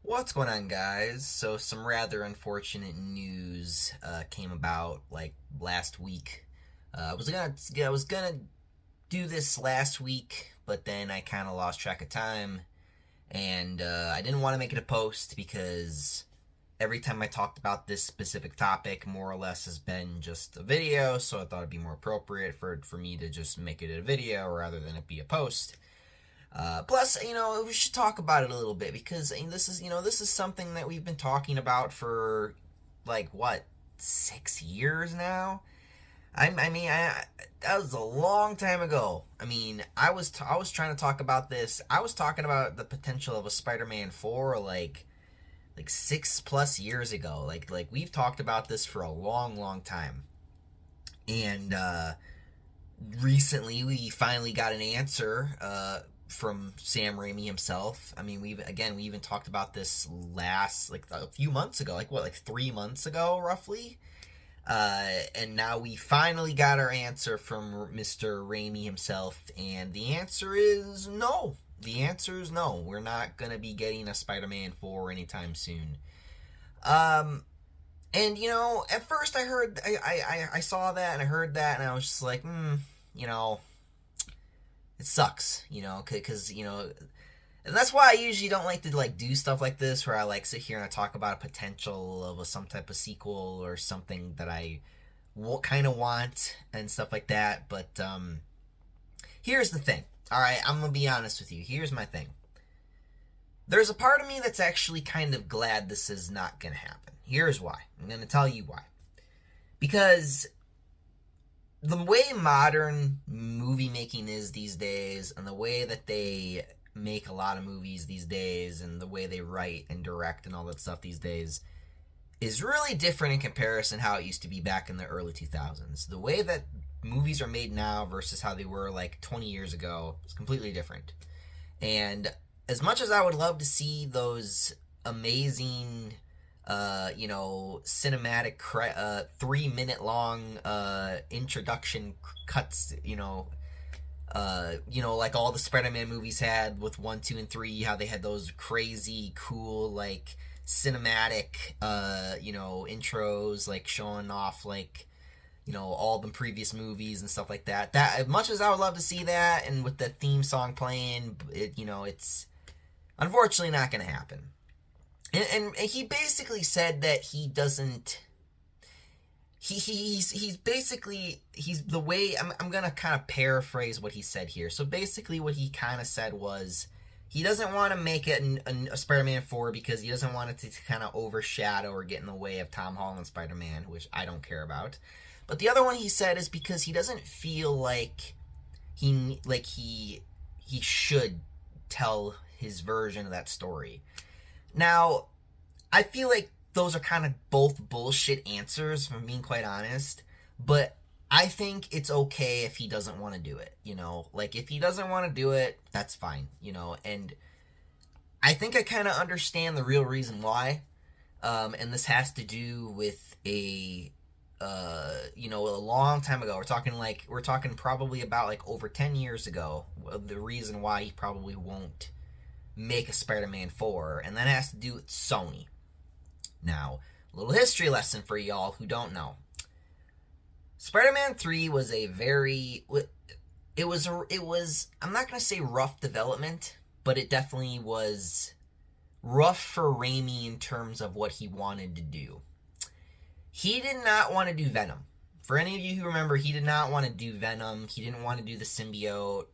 What's going on, guys? So some rather unfortunate news came about like last week. I was gonna do this last week, but then I kind of lost track of time, and I didn't want to make it a post because every time I talked about this specific topic, more or less has been just a video. So I thought it'd be more appropriate for me to just make it a video rather than it be a post. Plus, we should talk about it a little bit because this is something that we've been talking about for like what 6 years now. That was a long time ago. I was trying to talk about this. I was talking about the potential of a Spider-Man 4 like 6+ years ago. Like we've talked about this for a long time, and recently we finally got an answer. From Sam Raimi himself. We even talked about this last like a few months ago, like 3 months ago, roughly. And now we finally got our answer from Mr. Raimi himself, and the answer is no. The answer is no. We're not gonna be getting a Spider-Man 4 anytime soon. And at first I saw that and I heard that, and I was just like, it sucks, because and that's why I usually don't like to do stuff like this, where I sit here and I talk about a potential of some type of sequel or something that I kind of want and stuff like that. But here's the thing. All right, I'm gonna be honest with you. Here's my thing. There's a part of me that's actually kind of glad this is not gonna happen. Here's why. I'm gonna tell you why. Because the way modern movie making is these days, and the way that they make a lot of movies these days, and the way they write and direct and all that stuff these days, is really different in comparison how it used to be back in the early 2000s. The way that movies are made now versus how they were like 20 years ago is completely different. And as much as I would love to see those amazing cinematic 3-minute long introduction cuts, like all the Spider-Man movies had with 1, 2, and 3, how they had those crazy cool like cinematic intros, like showing off all the previous movies and stuff like that. That, as much as I would love to see that, and with the theme song playing, it's unfortunately not going to happen. And he basically said that he doesn't. He's the way I'm gonna kind of paraphrase what he said here. So basically, what he kind of said was he doesn't want to make it a Spider-Man 4 because he doesn't want it to kind of overshadow or get in the way of Tom Holland's Spider-Man, which I don't care about. But the other one he said is because he doesn't feel like he should tell his version of that story. Now, I feel like those are kind of both bullshit answers, if I'm being quite honest, but I think it's okay if he doesn't want to do it, if he doesn't want to do it, that's fine, and I think I kind of understand the real reason why, and this has to do with a long time ago. We're talking probably about like over 10 years ago, the reason why he probably won't make a Spider-Man 4, and that has to do with Sony. Now, a little history lesson for y'all who don't know. Spider-Man 3 was a very, it was, I'm not going to say rough development, but it definitely was rough for Raimi in terms of what he wanted to do. He did not want to do Venom. For any of you who remember, he did not want to do Venom. He didn't want to do the symbiote.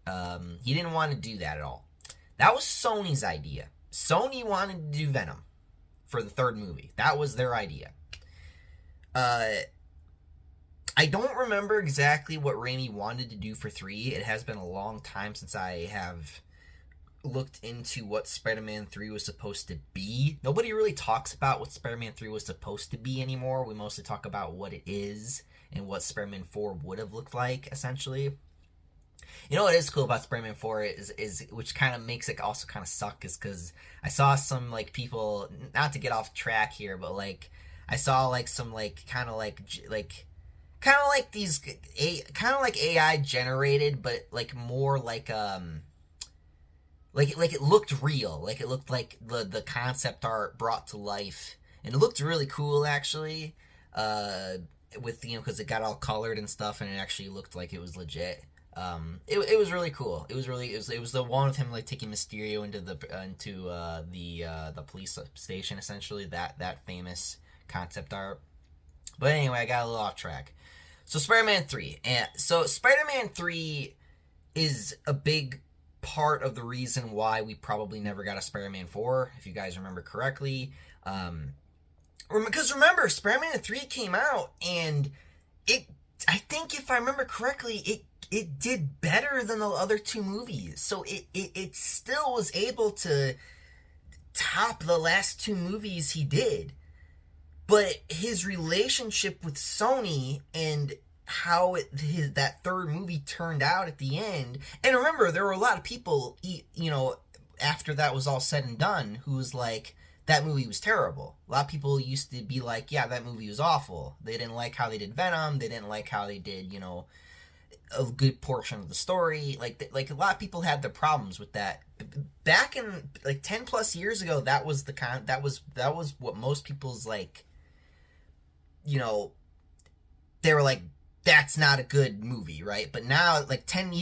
He didn't want to do that at all. That was Sony's idea. Sony wanted to do Venom for the third movie. That was their idea. I don't remember exactly what Raimi wanted to do for 3. It has been a long time since I have looked into what Spider-Man 3 was supposed to be. Nobody really talks about what Spider-Man 3 was supposed to be anymore. We mostly talk about what it is and what Spider-Man 4 would have looked like, essentially. What is cool about Spider-Man 4 is which kind of makes it also kind of suck, is because I saw some people, not to get off track here, but I saw some kind of these kind of AI generated, but more like it looked real, like it looked like the concept art brought to life, and it looked really cool actually. With because it got all colored and stuff, and it actually looked like it was legit. It was really cool. It was the one with him like taking Mysterio into the police station, essentially that famous concept art. But anyway, I got a little off track. So Spider-Man 3. And so Spider-Man 3 is a big part of the reason why we probably never got a Spider-Man 4, if you guys remember correctly. Because remember, Spider-Man 3 came out, and I think if I remember correctly, it did better than the other two movies. So it still was able to top the last two movies he did. But his relationship with Sony and how that third movie turned out at the end. And remember, there were a lot of people, after that was all said and done, who was like, that movie was terrible. A lot of people used to be like, yeah, that movie was awful. They didn't like how they did Venom. They didn't like how they did, a good portion of the story. Like a lot of people had their problems with that. Back in like 10 plus years ago, that was that was what most people's like, they were like, that's not a good movie, right? But now, like 10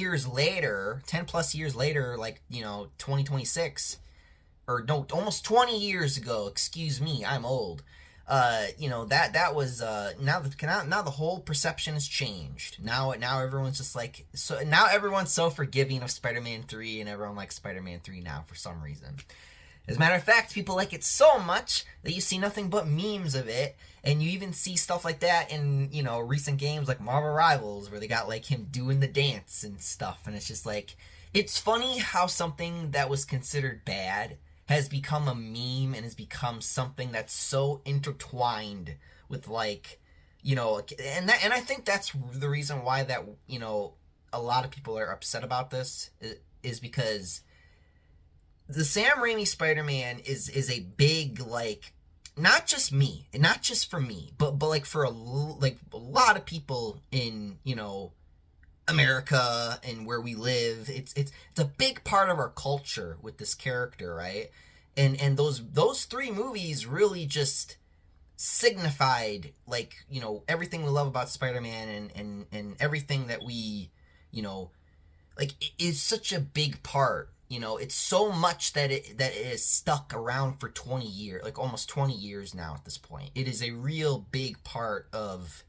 plus years later, like, 2026, or no, almost 20 years ago, excuse me, I'm old. That was now the whole perception has changed. Now everyone's just like, so now everyone's so forgiving of Spider-Man 3, and everyone likes Spider-Man 3 now for some reason. As a matter of fact, people like it so much that you see nothing but memes of it, and you even see stuff like that in, recent games like Marvel Rivals, where they got like him doing the dance and stuff, and it's just like, it's funny how something that was considered bad has become a meme and has become something that's so intertwined with like, and I think that's the reason why that, a lot of people are upset about this is because the Sam Raimi Spider-Man is a big, like, not just for me, but like for a lot of people in, America and where we live. It's a big part of our culture with this character, right? And those three movies really just signified, like, everything we love about Spider-Man and everything that we, like, it is such a big part. It's so much that it is stuck around for 20 years, like almost 20 years now at this point. It is a real big part of,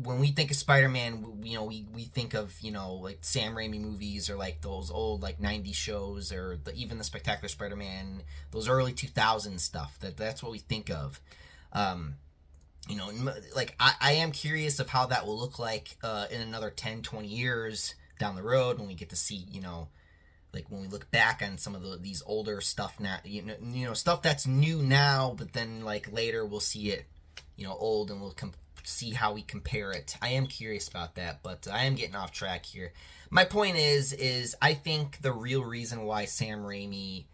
when we think of Spider-Man, we think of, like Sam Raimi movies, or like those old like 90s shows, or even the Spectacular Spider-Man, those early 2000s stuff. That's what we think of. Like I am curious of how that will look like in another 10, 20 years down the road, when we get to see, like when we look back on some of these older stuff now, stuff that's new now, but then like later we'll see it, old, and we'll see how we compare it. I am curious about that, but I am getting off track here. My point is I think the real reason why Sam Raimi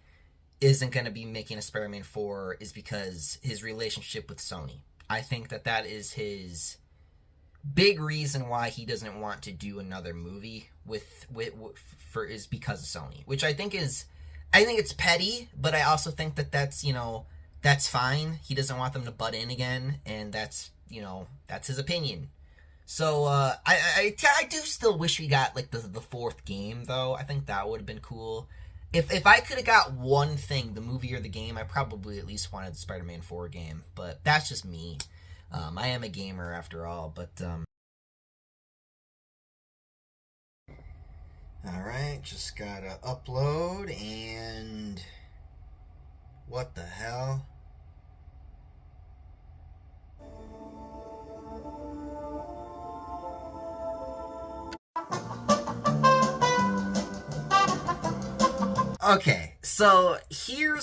isn't going to be making a Spider-Man 4 is because his relationship with Sony. I think that is his big reason why he doesn't want to do another movie is because of Sony, which I think it's petty, but I also think that's fine. He doesn't want them to butt in again, and that's his opinion. So I do still wish we got like the fourth game, though. I think that would have been cool. If I could have got one thing, the movie or the game, I probably at least wanted the Spider-Man 4 game, but that's just me. I am a gamer after all, but alright, just gotta upload, and what the hell? Okay, so here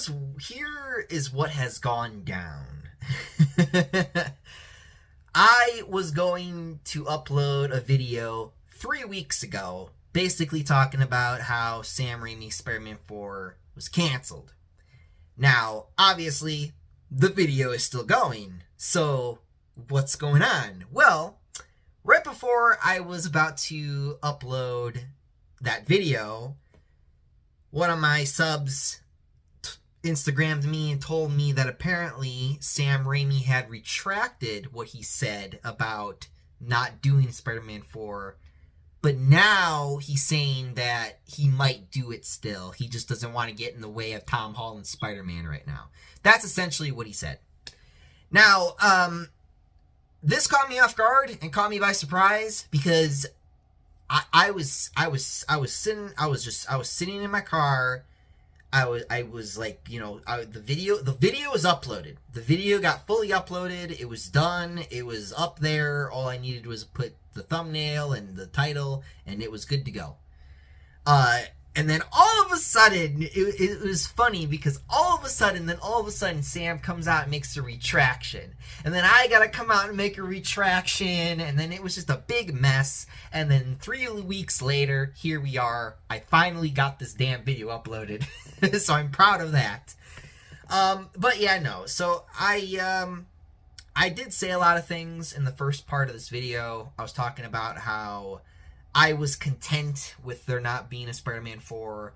is what has gone down. I was going to upload a video 3 weeks ago, basically talking about how Sam Raimi's Spider-Man 4 was canceled. Now, obviously, the video is still going, so what's going on? Well, right before I was about to upload that video, one of my subs Instagrammed me and told me that apparently Sam Raimi had retracted what he said about not doing Spider-Man 4, but now he's saying that he might do it still. He just doesn't want to get in the way of Tom Holland's Spider-Man right now. That's essentially what he said. Now, this caught me off guard and caught me by surprise because I was sitting in my car. I was like, you know, the video was uploaded. The video got fully uploaded. It was done. It was up there. All I needed was put the thumbnail and the title, and it was good to go. And then all of a sudden, it was funny because all of a sudden, Sam comes out and makes a retraction. And then I gotta come out and make a retraction, and then it was just a big mess. And then 3 weeks later, here we are. I finally got this damn video uploaded. So I'm proud of that. But yeah, no. So I did say a lot of things in the first part of this video. I was talking about how I was content with there not being a Spider-Man 4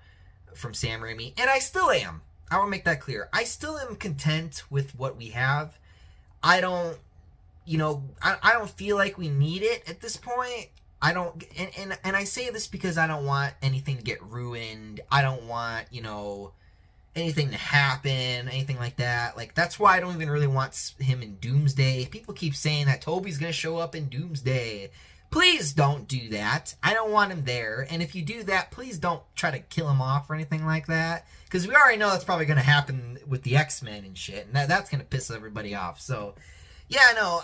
from Sam Raimi, and I still am. I want to make that clear. I still am content with what we have. I don't, you know, I don't feel like we need it at this point. I don't, and I say this because I don't want anything to get ruined. I don't want, you know, anything to happen, anything like that. Like, that's why I don't even really want him in Doomsday. People keep saying that Tobey's going to show up in Doomsday. Please don't do that. I don't want him there. And if you do that, please don't try to kill him off or anything like that. Because we already know that's probably going to happen with the X-Men and shit. And that's going to piss everybody off. So, yeah, no,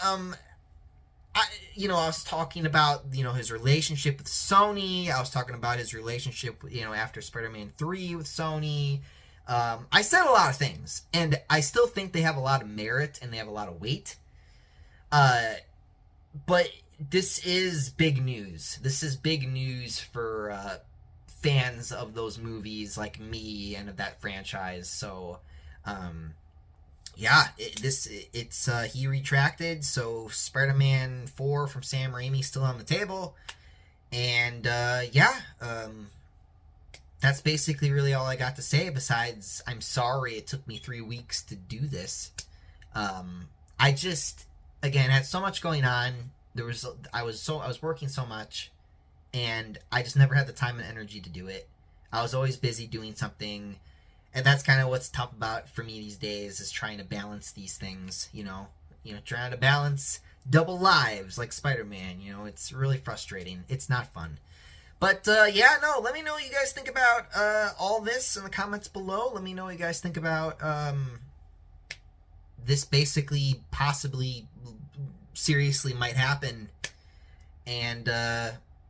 I was talking about, you know, his relationship with Sony. I was talking about his relationship, you know, after Spider-Man 3 with Sony. I said a lot of things. And I still think they have a lot of merit and they have a lot of weight. But this is big news. This is big news for fans of those movies like me and of that franchise. So, yeah, he retracted. So Spider-Man 4 from Sam Raimi still on the table. And that's basically really all I got to say. Besides, I'm sorry it took me 3 weeks to do this. I just, again, had so much going on. I was working so much, and I just never had the time and energy to do it. I was always busy doing something, and that's kind of what's tough about for me these days, is trying to balance these things, you know, trying to balance double lives like Spider-Man. You know, it's really frustrating. It's not fun. But yeah, no, let me know what you guys think about all this in the comments below. Let me know what you guys think about this basically possibly seriously might happen. And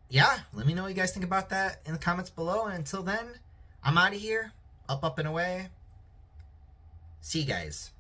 yeah, let me know what you guys think about that in the comments below. And until then, I'm out of here. Up and away. See you guys.